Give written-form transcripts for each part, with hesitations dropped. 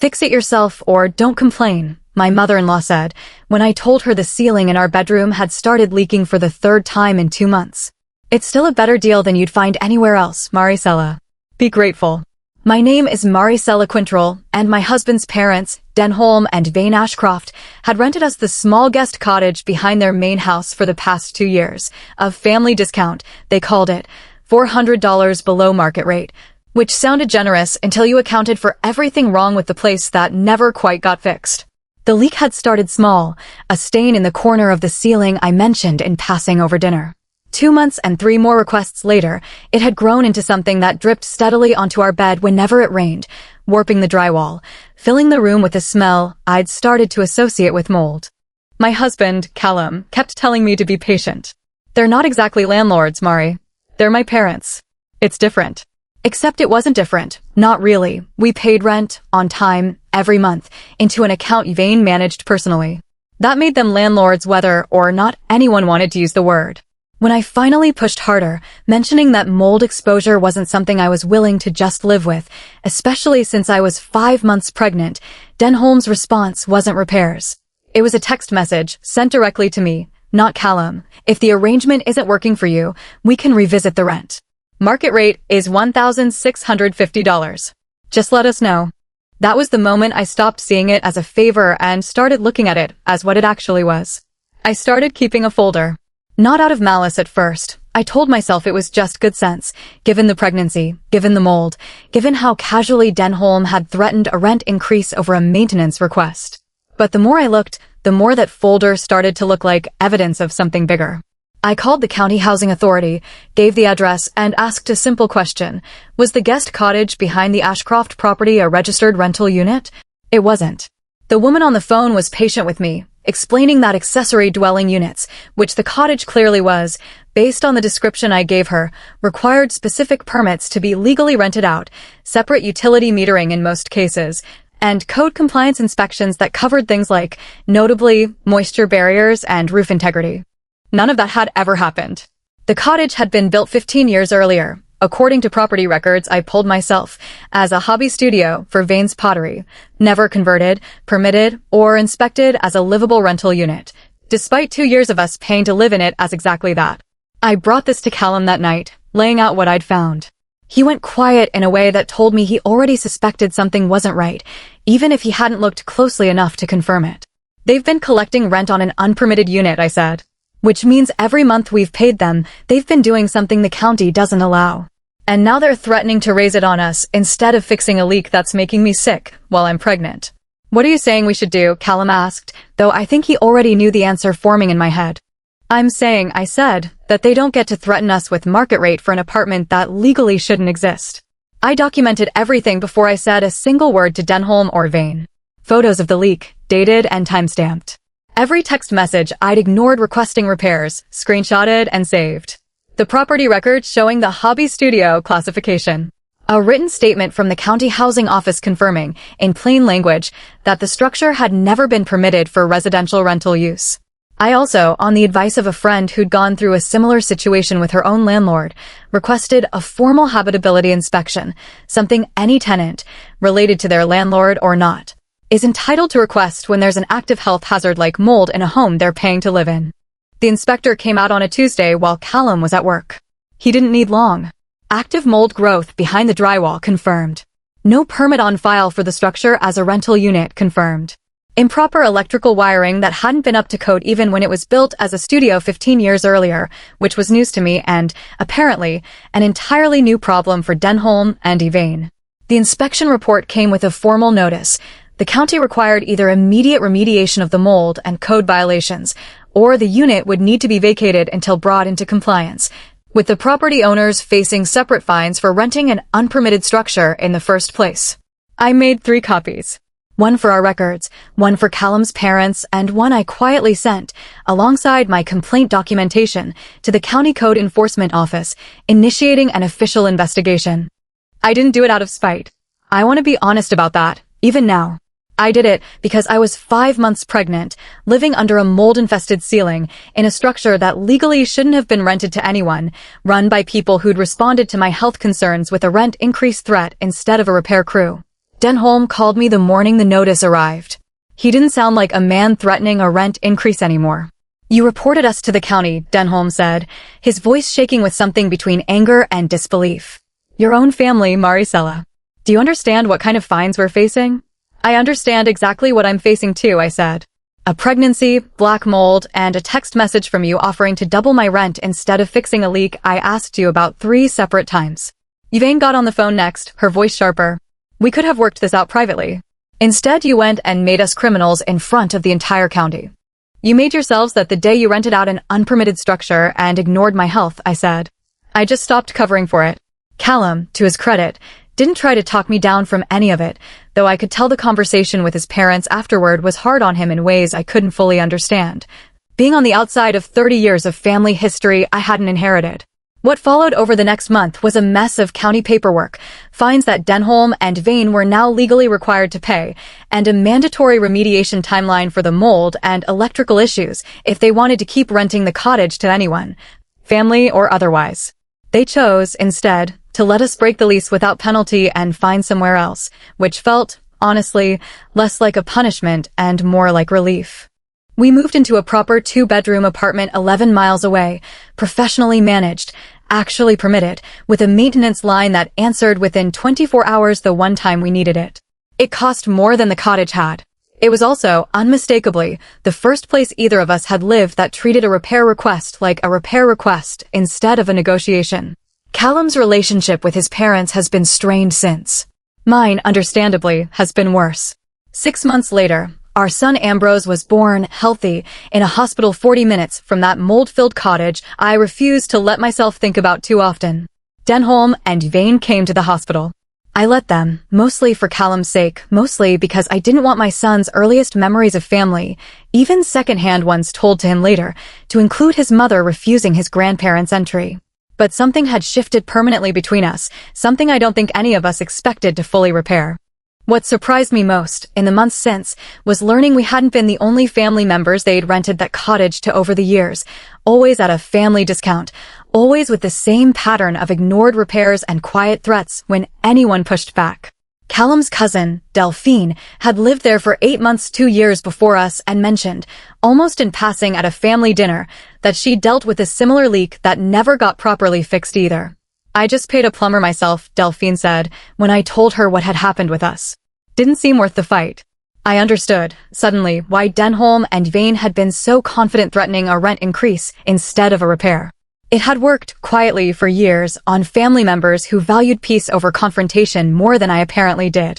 "Fix it yourself or don't complain," my mother-in-law said, when I told her the ceiling in our bedroom had started leaking for the third time in 2 months. "It's still a better deal than you'd find anywhere else, Maricela. Be grateful." My name is Maricela Quintrell, and my husband's parents, Denholm and Vane Ashcroft, had rented us the small guest cottage behind their main house for the past 2 years. A family discount, they called it, $400 below market rate, which sounded generous until you accounted for everything wrong with the place that never quite got fixed. The leak had started small, a stain in the corner of the ceiling I mentioned in passing over dinner. 2 months and 3 more requests later, it had grown into something that dripped steadily onto our bed whenever it rained, warping the drywall, filling the room with a smell I'd started to associate with mold. My husband, Callum, kept telling me to be patient. "They're not exactly landlords, Mari. They're my parents. It's different." Except it wasn't different. Not really. We paid rent, on time, every month, into an account Vane managed personally. That made them landlords whether or not anyone wanted to use the word. When I finally pushed harder, mentioning that mold exposure wasn't something I was willing to just live with, especially since I was 5 months pregnant, Denholm's response wasn't repairs. It was a text message sent directly to me, not Callum. "If the arrangement isn't working for you, we can revisit the rent. Market rate is $1,650. Just let us know." That was the moment I stopped seeing it as a favor and started looking at it as what it actually was. I started keeping a folder. Not out of malice at first. I told myself it was just good sense, given the pregnancy, given the mold, given how casually Denholm had threatened a rent increase over a maintenance request. But the more I looked, the more that folder started to look like evidence of something bigger. I called the county housing authority, gave the address, and asked a simple question. Was the guest cottage behind the Ashcroft property a registered rental unit? It wasn't. The woman on the phone was patient with me, explaining that accessory dwelling units, which the cottage clearly was, based on the description I gave her, required specific permits to be legally rented out, separate utility metering in most cases, and code compliance inspections that covered things like, notably, moisture barriers and roof integrity. None of that had ever happened. The cottage had been built 15 years earlier, according to property records I pulled myself, as a hobby studio for Vane's pottery, never converted, permitted, or inspected as a livable rental unit, despite 2 years of us paying to live in it as exactly that. I brought this to Callum that night, laying out what I'd found. He went quiet in a way that told me he already suspected something wasn't right, even if he hadn't looked closely enough to confirm it. "They've been collecting rent on an unpermitted unit," I said. "Which means every month we've paid them, they've been doing something the county doesn't allow. And now they're threatening to raise it on us instead of fixing a leak that's making me sick while I'm pregnant." "What are you saying we should do?" Callum asked, though I think he already knew the answer forming in my head. "I'm saying," I said, "that they don't get to threaten us with market rate for an apartment that legally shouldn't exist." I documented everything before I said a single word to Denholm or Vane. Photos of the leak, dated and timestamped. Every text message I'd ignored requesting repairs, screenshotted and saved. The property record showing the hobby studio classification. A written statement from the county housing office confirming, in plain language, that the structure had never been permitted for residential rental use. I also, on the advice of a friend who'd gone through a similar situation with her own landlord, requested a formal habitability inspection, something any tenant, related to their landlord or not, is entitled to request when there's an active health hazard like mold in a home they're paying to live in. The inspector came out on a Tuesday while Callum was at work. He didn't need long. Active mold growth behind the drywall confirmed. No permit on file for the structure as a rental unit confirmed. Improper electrical wiring that hadn't been up to code even when it was built as a studio 15 years earlier, which was news to me and, apparently, an entirely new problem for Denholm and Vane. The inspection report came with a formal notice. The county required either immediate remediation of the mold and code violations, or the unit would need to be vacated until brought into compliance, with the property owners facing separate fines for renting an unpermitted structure in the first place. I made 3 copies. One for our records, one for Callum's parents, and one I quietly sent, alongside my complaint documentation, to the County Code Enforcement Office, initiating an official investigation. I didn't do it out of spite. I want to be honest about that, even now. I did it because I was 5 months pregnant, living under a mold-infested ceiling, in a structure that legally shouldn't have been rented to anyone, run by people who'd responded to my health concerns with a rent increase threat instead of a repair crew. Denholm called me the morning the notice arrived. He didn't sound like a man threatening a rent increase anymore. You reported us to the county, Denholm said, his voice shaking with something between anger and disbelief. Your own family, Maricela. Do you understand what kind of fines we're facing? I understand exactly what I'm facing too, I said. A pregnancy, black mold, and a text message from you offering to double my rent instead of fixing a leak I asked you about 3 separate times. Yvain got on the phone next, her voice sharper. We could have worked this out privately. Instead, you went and made us criminals in front of the entire county. You made yourselves that the day you rented out an unpermitted structure and ignored my health, I said. I just stopped covering for it. Callum, to his credit, didn't try to talk me down from any of it, though I could tell the conversation with his parents afterward was hard on him in ways I couldn't fully understand. Being on the outside of 30 years of family history I hadn't inherited. What followed over the next month was a mess of county paperwork, fines that Denholm and Yvain were now legally required to pay, and a mandatory remediation timeline for the mold and electrical issues if they wanted to keep renting the cottage to anyone, family or otherwise. They chose, instead, to let us break the lease without penalty and find somewhere else, which felt, honestly, less like a punishment and more like relief. We moved into a proper 2-bedroom apartment 11 miles away, professionally managed, actually permitted, with a maintenance line that answered within 24 hours the one time we needed it. It cost more than the cottage had. It was also, unmistakably, the first place either of us had lived that treated a repair request like a repair request instead of a negotiation. Callum's relationship with his parents has been strained since. Mine, understandably, has been worse. 6 months later, our son Ambrose was born, healthy, in a hospital 40 minutes from that mold-filled cottage I refused to let myself think about too often. Denholm and Yvain came to the hospital. I let them, mostly for Callum's sake, mostly because I didn't want my son's earliest memories of family, even second-hand ones told to him later, to include his mother refusing his grandparents' entry. But something had shifted permanently between us, something I don't think any of us expected to fully repair. What surprised me most, in the months since, was learning we hadn't been the only family members they'd rented that cottage to over the years, always at a family discount, always with the same pattern of ignored repairs and quiet threats when anyone pushed back. Callum's cousin, Delphine, had lived there for 8 months 2 years before us and mentioned, almost in passing at a family dinner, that she dealt with a similar leak that never got properly fixed either. I just paid a plumber myself, Delphine said, when I told her what had happened with us. Didn't seem worth the fight. I understood, suddenly, why Denholm and Yvain had been so confident threatening a rent increase instead of a repair. It had worked, quietly, for years, on family members who valued peace over confrontation more than I apparently did.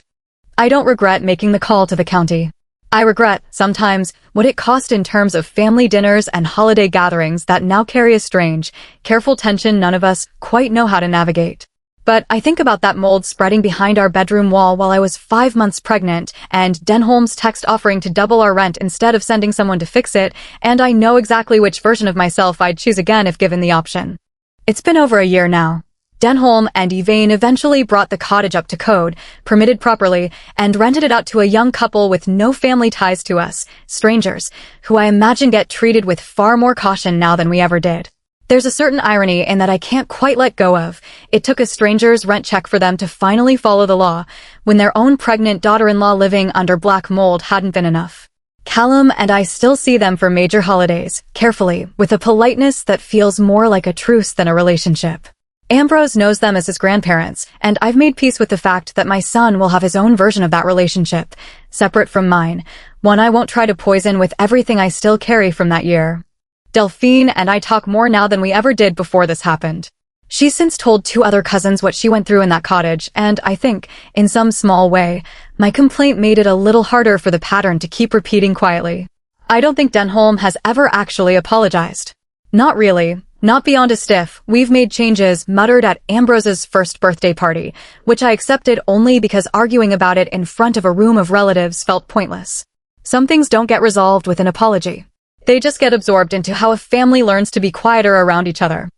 I don't regret making the call to the county. I regret, sometimes, what it cost in terms of family dinners and holiday gatherings that now carry a strange, careful tension none of us quite know how to navigate. But I think about that mold spreading behind our bedroom wall while I was 5 months pregnant, and Denholm's text offering to double our rent instead of sending someone to fix it, and I know exactly which version of myself I'd choose again if given the option. It's been over a year now. Denholm and Yvain eventually brought the cottage up to code, permitted properly, and rented it out to a young couple with no family ties to us, strangers, who I imagine get treated with far more caution now than we ever did. There's a certain irony in that I can't quite let go of. It took a stranger's rent check for them to finally follow the law, when their own pregnant daughter-in-law living under black mold hadn't been enough. Callum and I still see them for major holidays, carefully, with a politeness that feels more like a truce than a relationship. Ambrose knows them as his grandparents, and I've made peace with the fact that my son will have his own version of that relationship, separate from mine, one I won't try to poison with everything I still carry from that year. Delphine and I talk more now than we ever did before this happened. She's since told 2 other cousins what she went through in that cottage, and I think, in some small way, my complaint made it a little harder for the pattern to keep repeating quietly. I don't think Denholm has ever actually apologized. Not really. Not beyond a stiff, "We've made changes," muttered at Ambrose's first birthday party, which I accepted only because arguing about it in front of a room of relatives felt pointless. Some things don't get resolved with an apology. They just get absorbed into how a family learns to be quieter around each other.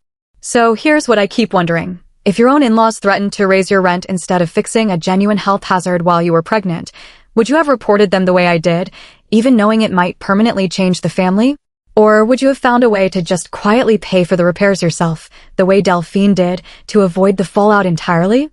So here's what I keep wondering. If your own in-laws threatened to raise your rent instead of fixing a genuine health hazard while you were pregnant, would you have reported them the way I did, even knowing it might permanently change the family? Or would you have found a way to just quietly pay for the repairs yourself, the way Delphine did, to avoid the fallout entirely?